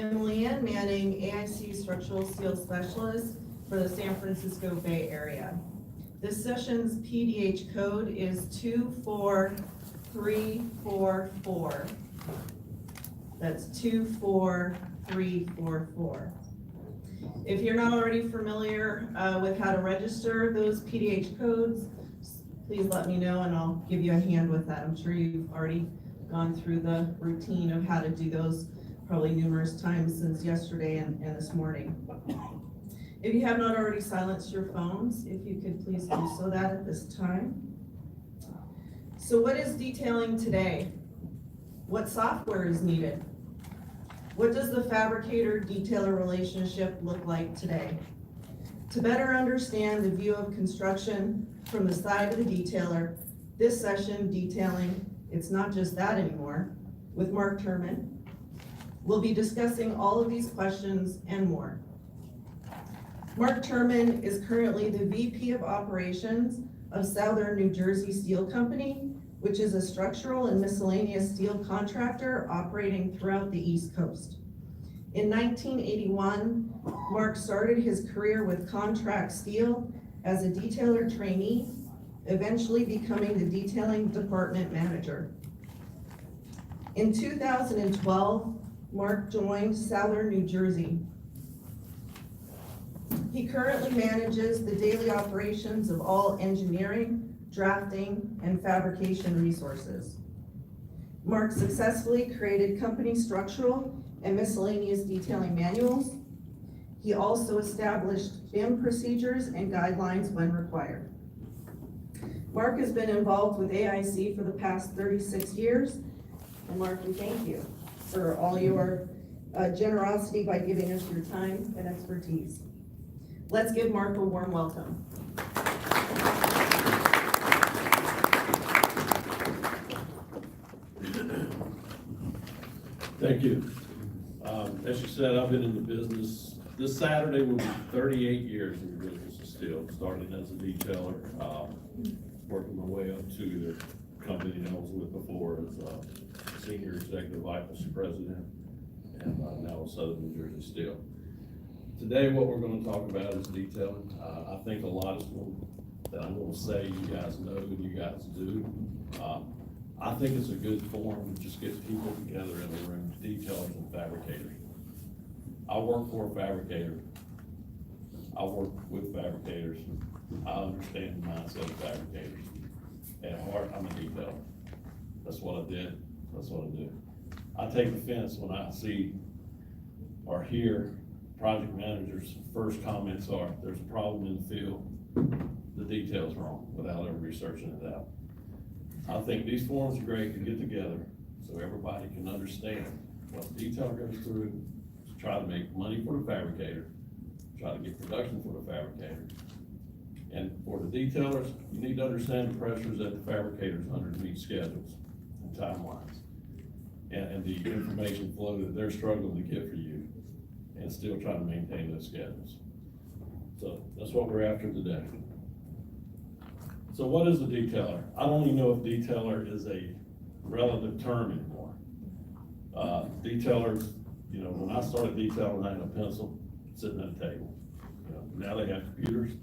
Emily Ann Manning, AIC Structural Steel Specialist for the San Francisco Bay Area. This session's PDH code is 24344. That's 24344. If you're not already familiar with how to register those PDH codes, please let me know and I'll give you a hand with that. I'm sure you've already gone through the routine of how to do those probably numerous times since yesterday and this morning. If you have not already silenced your phones, if you could please do so that at this time. So what is detailing today? What software is needed? What does the fabricator-detailer relationship look like today? To better understand the view of construction from the side of the detailer, this session detailing It's Not Just That Anymore with Mark Turman, we'll be discussing all of these questions and more. Mark Turman is currently the VP of Operations of Southern New Jersey Steel Company, which is a structural and miscellaneous steel contractor operating throughout the East Coast. In 1981, Mark started his career with Contract Steel as a detailer trainee, eventually becoming the detailing department manager. In 2012, Mark joined Southern New Jersey. He currently manages the daily operations of all engineering, drafting, and fabrication resources. Mark successfully created company structural and miscellaneous detailing manuals. He also established BIM procedures and guidelines when required. Mark has been involved with AIC for the past 36 years. And Mark, we thank you for all your generosity by giving us your time and expertise. Let's give Mark a warm welcome. Thank you. As you said, I've been in the business. This Saturday will be 38 years in the business of steel, starting as a detailer, working my way up to the company that I was with before as senior executive vice president, and now with Southern New Jersey Steel. Today, what we're going to talk about is detailing. I think a lot of that I'm going to say you guys know and you guys do. I think it's a good forum to just get people together in the room, detailers and fabricators. I work for a fabricator. I work with fabricators. I understand the mindset of fabricators. At heart, I'm a detailer. That's what I did. That's what I do. I take offense when I see or hear project managers' first comments are, there's a problem in the field, the detail's wrong, without ever researching it out. I think these forums are great to get together so everybody can understand what the detailer goes through, to try to make money for the fabricator, try to get production for the fabricator. And for the detailers, you need to understand the pressures that the fabricators under to meet schedules and timelines. And the information flow that they're struggling to get for you and still try to maintain those schedules. So that's what we're after today. So what is a detailer? I don't even know if detailer is a relative term anymore. Detailers, you know, when I started detailing, I had a pencil sitting at a table. You know, now they have computers,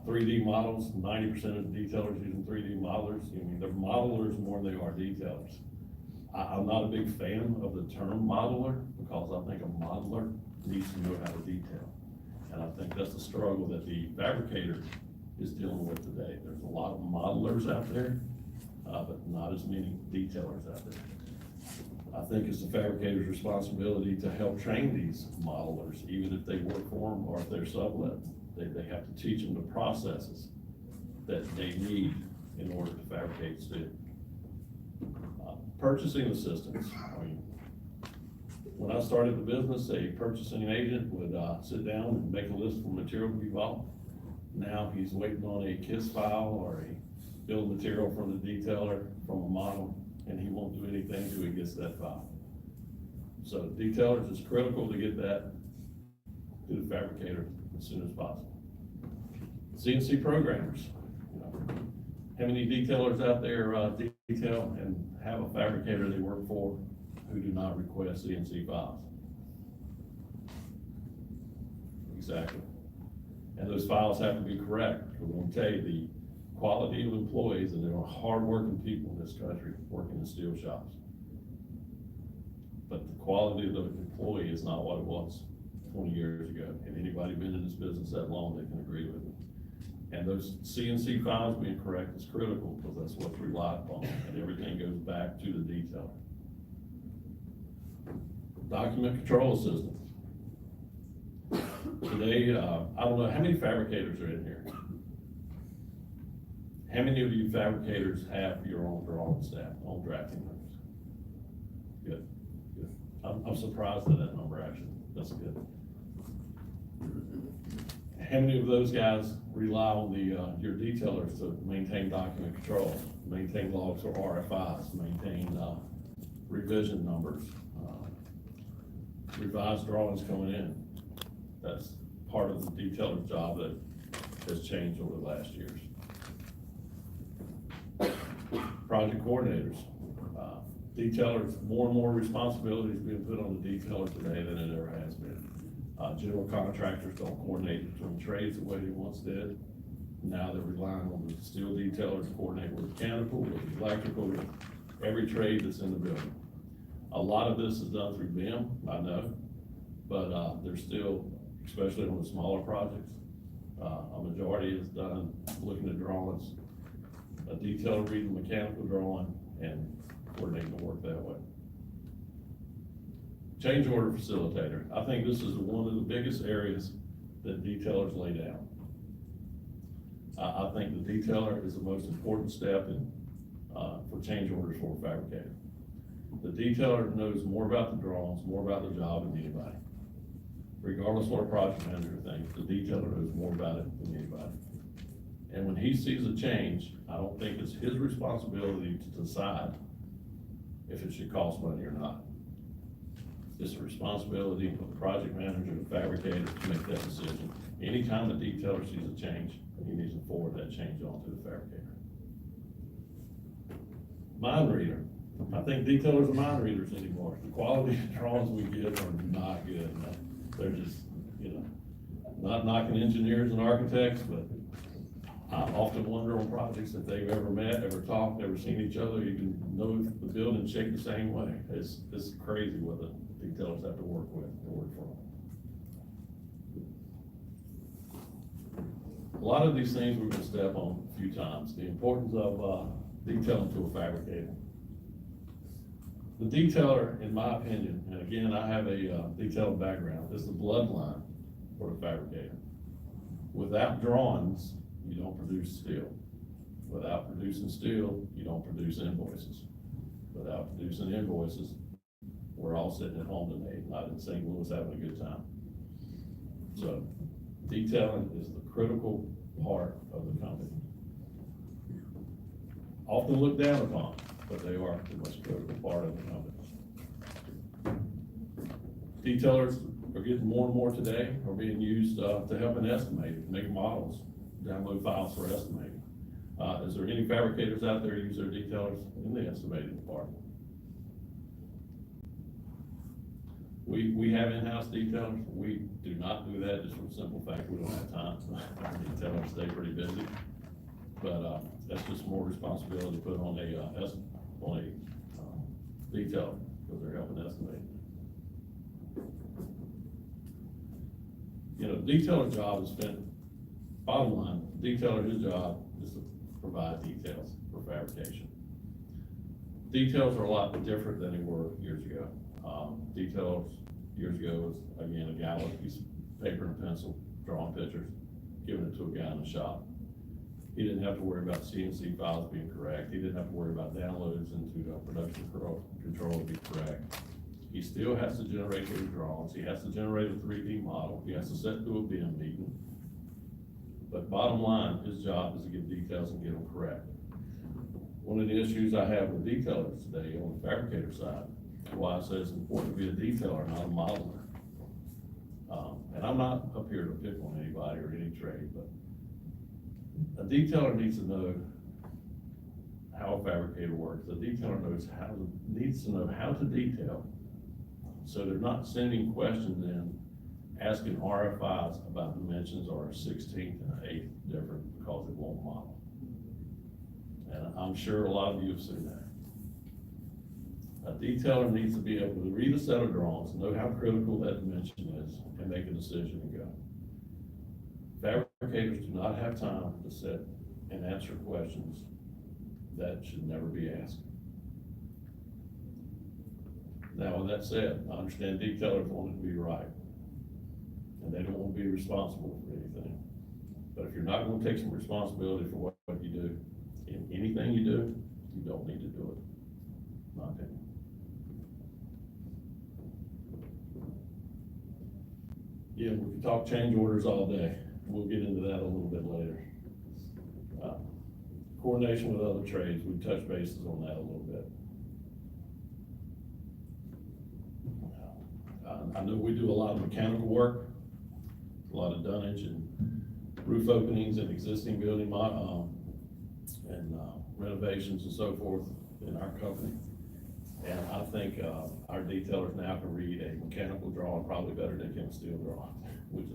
3D models. 90% of the detailers using 3D modelers. I mean, they're modelers more than they are detailers. I'm not a big fan of the term modeler because I think a modeler needs to know how to detail. And I think that's the struggle that the fabricator is dealing with today. There's a lot of modelers out there, but not as many detailers out there. I think it's the fabricator's responsibility to help train these modelers, even if they work for them or if they're sublet. They have to teach them the processes that they need in order to fabricate steel. Purchasing assistance. I mean, when I started the business, a purchasing agent would sit down and make a list of material to be bought. Now he's waiting on a KISS file or a bill of material from the detailer from a model, and he won't do anything until he gets that file. So detailers, it's critical to get that to the fabricator as soon as possible. CNC programmers. You know, how many detailers out there detail and have a fabricator they work for who do not request CNC files? exactly. And those files have to be correct, because I'm gonna tell you, the quality of employees, and there are hardworking people in this country working in steel shops. But the quality of the employee is not what it was 20 years ago, and anybody been in this business that long, they can agree with me. And those CNC files being correct is critical, because that's what's relied upon, and everything goes back to the detailer. Document control system. Today, I don't know, how many fabricators are in here? How many of you fabricators have your own drawing staff, own drafting numbers? Good, good. I'm surprised at that number, actually. That's good. How many of those guys rely on your detailers to maintain document control, maintain logs or RFIs, maintain, revision numbers, revised drawings coming in? That's part of the detailer's job that has changed over the last years. Project coordinators. Detailers, more and more responsibilities being put on the detailer today than it ever has been. General contractors don't coordinate between trades the way they once did. Now they're relying on the steel detailer to coordinate with mechanical, with electrical, with every trade that's in the building. A lot of this is done through BIM, I know, but there's still, especially on the smaller projects, a majority is done looking at drawings, a detailer reading the mechanical drawing and coordinating the work that way. Change order facilitator. I think this is one of the biggest areas that detailers lay down. I think the detailer is the most important step in, for change orders for a fabricator. The detailer knows more about the drawings, more about the job than anybody. Regardless of what a project manager thinks, the detailer knows more about it than anybody. And when he sees a change, I don't think it's his responsibility to decide if it should cost money or not. It's the responsibility of the project manager, the fabricator, to make that decision. Anytime a detailer sees a change, he needs to forward that change on to the fabricator. Mind reader. I think detailers are mind readers anymore. The quality of drawings we get are not good. They're just, not knocking engineers and architects, but I often wonder on projects if they've ever met, ever talked, ever seen each other, even know if the building's shaped the same way. It's crazy what the detailers have to work with, to work for them. A lot of these things we're gonna step on a few times. The importance of detailing to a fabricator. The detailer, in my opinion, and again, I have a detailed background, is the bloodline for the fabricator. Without drawings, you don't produce steel. Without producing steel, you don't produce invoices. Without producing invoices, we're all sitting at home today, not in St. Louis having a good time. So detailing is the critical part of the company. Often looked down upon, but they are the most critical part of the company. Detailers are getting more and more today, are being used to help in estimating, make models, download files for estimating. Is there any fabricators out there who use their detailers in the estimating department? We have in-house detailers. We do not do that just for the simple fact we don't have time. Our detailers stay pretty busy. But that's just more responsibility to put on a detailer, because they're helping estimate. Detailer job is spent, bottom line, detailer, his job is to provide details for fabrication. Details are a lot different than they were years ago. Details years ago was, again, a guy with a piece of paper and a pencil, drawing pictures, giving it to a guy in the shop. He didn't have to worry about CNC files being correct. He didn't have to worry about downloads into production control to be correct. He still has to generate those drawings. He has to generate a 3D model. He has to sit through a BIM meeting. But bottom line, his job is to get details and get them correct. One of the issues I have with detailers today on the fabricator side, why I say it's important to be a detailer, not a modeler. And I'm not up here to pick on anybody or any trade, but a detailer needs to know how a fabricator works. A detailer needs to know how to detail, so they're not sending questions in asking RFIs about dimensions are a 16th and an 8th different because it won't model. And I'm sure a lot of you have seen that. A detailer needs to be able to read a set of drawings, know how critical that dimension is, and make a decision and go. Fabricators do not have time to sit and answer questions that should never be asked. Now, with that said, I understand detailers want it to be right, and they don't want to be responsible for anything. But if you're not going to take some responsibility for what you do, in anything you do, you don't need to do it, in my opinion. Yeah, we can talk change orders all day. We'll get into that a little bit later. Coordination with other trades, we touched bases on that a little bit. I know we do a lot of mechanical work, a lot of dunnage and roof openings in existing building renovations and so forth in our company. And I think our detailers now can read a mechanical drawing probably better than they can a steel drawing, which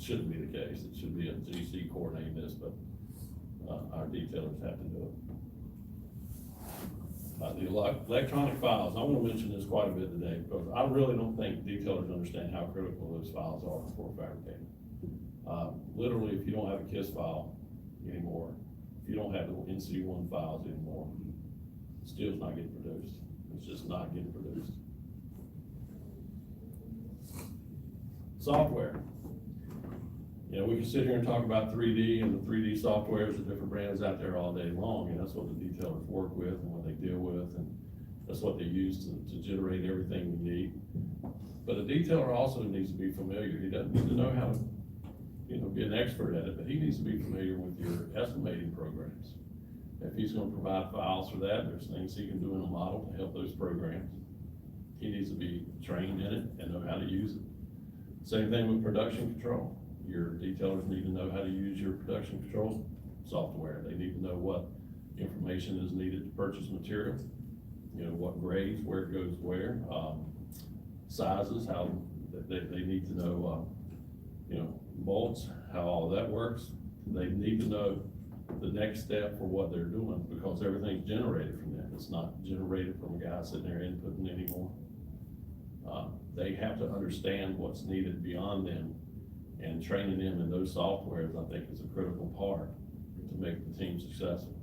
shouldn't be the case. It should be a GC coordinating this, but our detailers have to do it. The electronic files, I want to mention this quite a bit today because I really don't think detailers understand how critical those files are for fabricating. Literally, if you don't have a KISS file anymore, if you don't have the NC1 files anymore, steel's not getting produced. It's just not getting produced. Software. You know, we can sit here and talk about 3D and the 3D softwares of different brands out there all day long, and that's what the detailers work with and what they deal with, and that's what they use to generate everything we need. But a detailer also needs to be familiar. He doesn't need to know how to, be an expert at it, but he needs to be familiar with your estimating programs. If he's going to provide files for that, there's things he can do in a model to help those programs. He needs to be trained in it and know how to use it. Same thing with production control. Your detailers need to know how to use your production control software. They need to know what information is needed to purchase material, what grades, where it goes where, sizes, how they need to know, bolts, how all that works. They need to know the next step for what they're doing because everything's generated from them. It's not generated from a guy sitting there inputting anymore. They have to understand what's needed beyond them, and training them in those softwares, I think, is a critical part to make the team successful.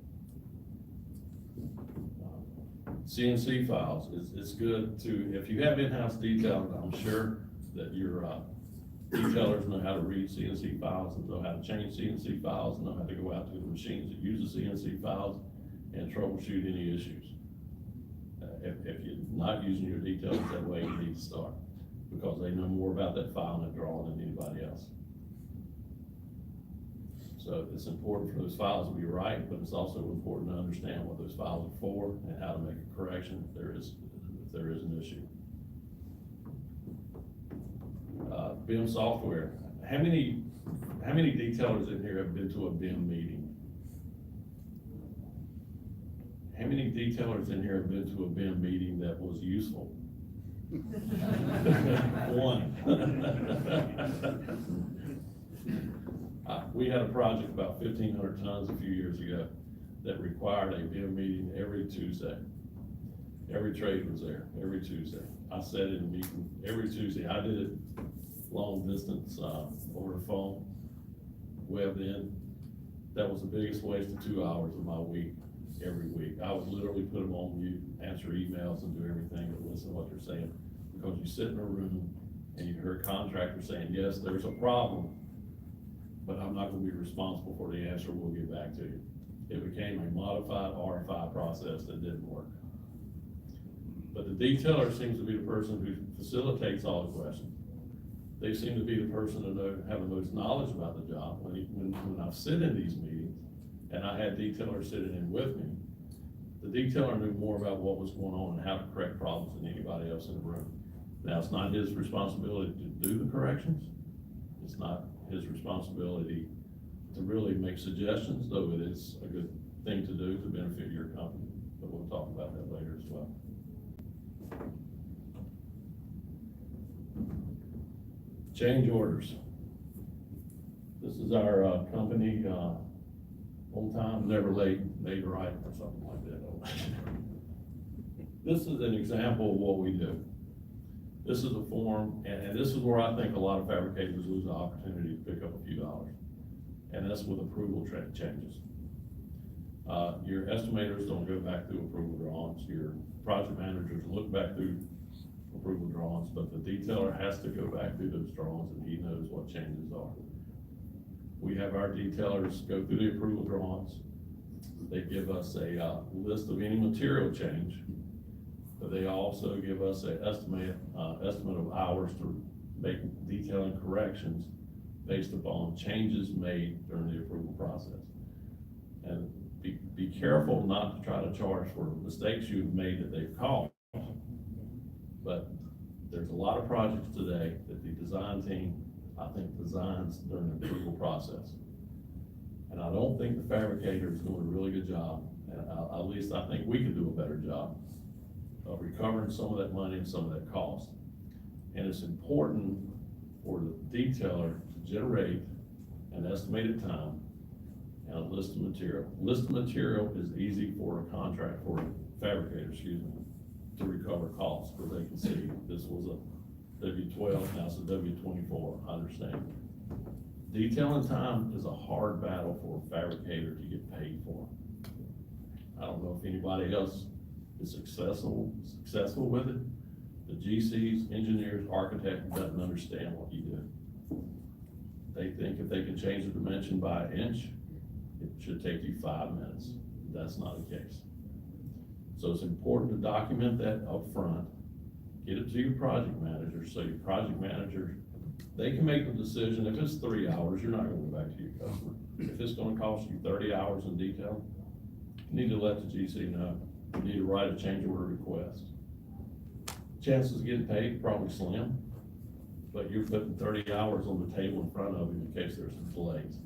CNC files, it's good to, if you have in-house detailing, I'm sure that your detailers know how to read CNC files and know how to change CNC files and know how to go out to the machines that use the CNC files and troubleshoot any issues. If you're not using your detailers that way, you need to start, because they know more about that file and that drawing than anybody else. So it's important for those files to be right, but it's also important to understand what those files are for and how to make a correction if there is an issue. BIM software. How many detailers in here have been to a BIM meeting? How many detailers in here have been to a BIM meeting that was useful? One. We had a project about 1,500 tons a few years ago that required a BIM meeting every Tuesday. Every trade was there, every Tuesday. I sat in a meeting every Tuesday. I did it long distance, over the phone, webbed in. That was the biggest waste of 2 hours of my week, every week. I would literally put them on mute, answer emails and do everything, but listen to what they're saying. Because you sit in a room and you hear a contractor saying, yes, there's a problem, but I'm not gonna be responsible for the answer, we'll get back to you. It became a modified RFI process that didn't work. But the detailer seems to be the person who facilitates all the questions. They seem to be the person to have the most knowledge about the job. When I sit in these meetings, and I had detailers sitting in with me, the detailer knew more about what was going on and how to correct problems than anybody else in the room. Now, it's not his responsibility to do the corrections. It's not his responsibility to really make suggestions, though it is a good thing to do to benefit your company. But we'll talk about that later as well. Change orders. This is our, company, on time, never late, made right, or something like that. This is an example of what we do. This is a form, and this is where I think a lot of fabricators lose the opportunity to pick up a few dollars. And that's with approval changes. Your estimators don't go back through approval drawings, your project managers look back through approval drawings, but the detailer has to go back through those drawings and he knows what changes are. We have our detailers go through the approval drawings. They give us a, list of any material change, but they also give us an estimate of hours to make detailing corrections based upon changes made during the approval process. And be careful not to try to charge for mistakes you've made that they've caused. But there's a lot of projects today that the design team, I think, designs during the approval process. And I don't think the fabricator is doing a really good job, and at least I think we could do a better job of recovering some of that money and some of that cost. And it's important for the detailer to generate an estimated time and a list of material. List of material is easy for a contract, for a fabricator, excuse me, to recover costs, because they can see this was a W12, now it's a W24, I understand. Detailing time is a hard battle for a fabricator to get paid for. I don't know if anybody else is successful with it. The GCs, engineers, architects doesn't understand what you do. They think if they can change the dimension by an inch, it should take you 5 minutes. That's not the case. So it's important to document that up front. Get it to your project manager, so your project manager, they can make the decision. If it's 3 hours, you're not gonna go back to your customer. If it's gonna cost you 30 hours in detail, you need to let the GC know. You need to write a change order request. Chances of getting paid, probably slim, but you're putting 30 hours on the table in front of you in case there's some delays.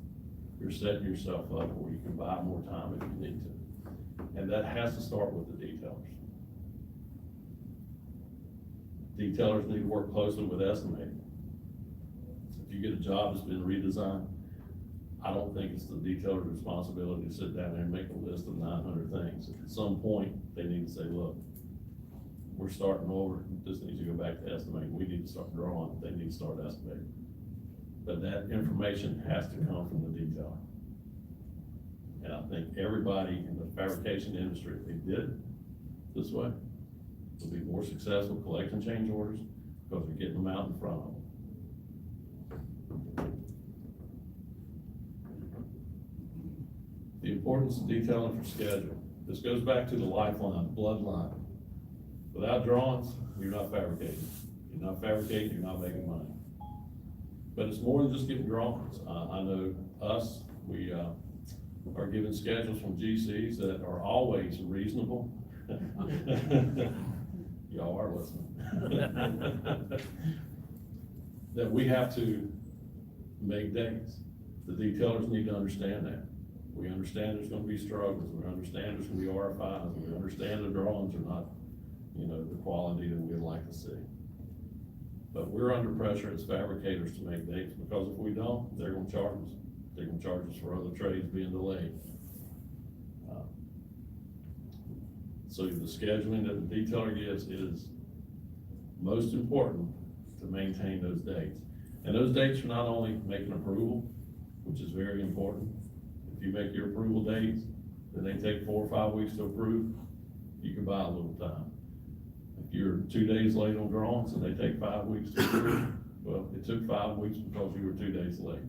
You're setting yourself up where you can buy more time if you need to. And that has to start with the detailers. Detailers need to work closely with estimating. If you get a job that's been redesigned, I don't think it's the detailer's responsibility to sit down there and make a list of 900 things. At some point, they need to say, look, we're starting over, this needs to go back to estimating, we need to start drawing, they need to start estimating. But that information has to come from the detailer. And I think everybody in the fabrication industry, if they did it this way, will be more successful collecting change orders because they're getting them out in front of them. The importance of detailing for schedule. This goes back to the lifeline, bloodline. Without drawings, you're not fabricating. You're not fabricating, you're not making money. But it's more than just getting drawings. I know us, we are given schedules from GCs that are always reasonable. Y'all are listening. That we have to make dates. The detailers need to understand that. We understand there's gonna be struggles. We understand there's gonna be RFIs. We understand the drawings are not, the quality that we'd like to see. But we're under pressure as fabricators to make dates, because if we don't, they're gonna charge us. They're gonna charge us for other trades being delayed. So the scheduling that the detailer gives is most important to maintain those dates. And those dates are not only making approval, which is very important. If you make your approval dates, then they take 4 or 5 weeks to approve, you can buy a little time. If you're 2 days late on drawings and they take 5 weeks to approve, well, it took 5 weeks because you were 2 days late.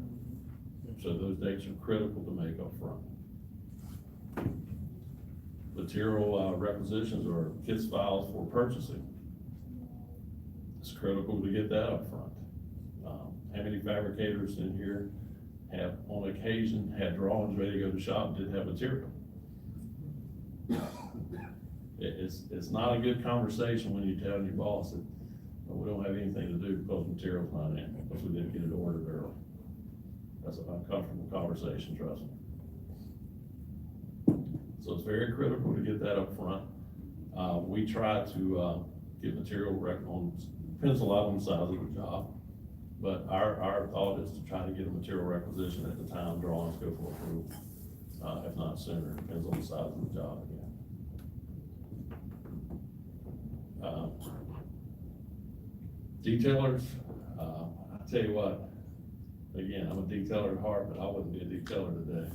So those dates are critical to make up front. Material requisitions or kits files for purchasing. It's critical to get that up front. How many fabricators in here have, on occasion, had drawings ready to go to shop and didn't have material? It's not a good conversation when you tell your boss that we don't have anything to do because material's not in, because we didn't get it ordered early. That's an uncomfortable conversation, trust me. So it's very critical to get that up front. We try to get material on pencil out on the size of the job. But our thought is to try to get a material requisition at the time drawings go for approval, if not sooner, depends on the size of the job again. Detailers, I tell you what, again, I'm a detailer at heart, but I wouldn't be a detailer today.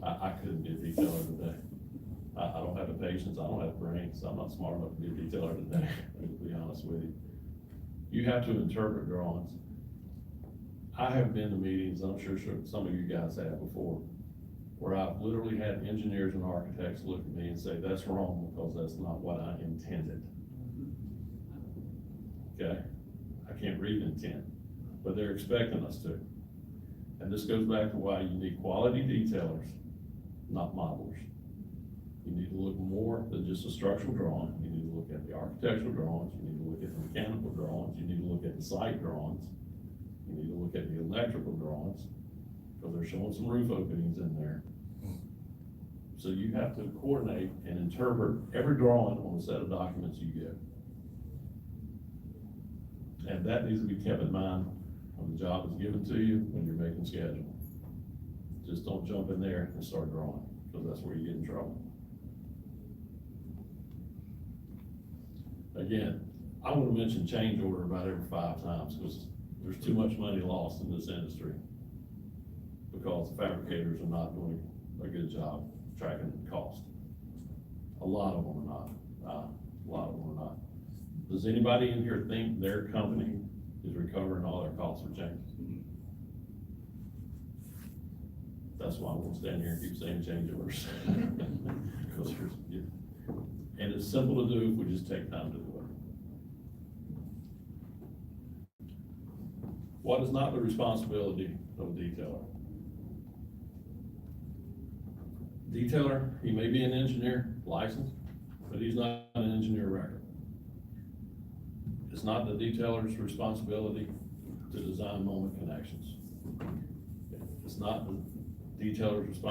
I couldn't be a detailer today. I don't have the patience, I don't have brains, I'm not smart enough to be a detailer today, to be honest with you. You have to interpret drawings. I have been to meetings, I'm sure some of you guys have before, where I've literally had engineers and architects look at me and say, that's wrong because that's not what I intended. Okay? I can't read intent, but they're expecting us to. And this goes back to why you need quality detailers, not modelers. You need to look more than just a structural drawing. You need to look at the architectural drawings, you need to look at the mechanical drawings, you need to look at the site drawings, you need to look at the electrical drawings, because they're showing some roof openings in there. So you have to coordinate and interpret every drawing on the set of documents you get. And that needs to be kept in mind when the job is given to you, when you're making schedule. Just don't jump in there and start drawing, because that's where you get in trouble. Again, I want to mention change order about every 5 times, because there's too much money lost in this industry, because the fabricators are not doing a good job tracking cost. A lot of them are not. A lot of them are not. Does anybody in here think their company is recovering all their costs for changes? That's why I won't stand here and keep saying change orders. Because and it's simple to do if we just take time to do it. What is not the responsibility of a detailer? Detailer, he may be an engineer licensed, but he's not an engineer record. It's not the detailer's responsibility to design moment connections. It's not the detailer's responsibility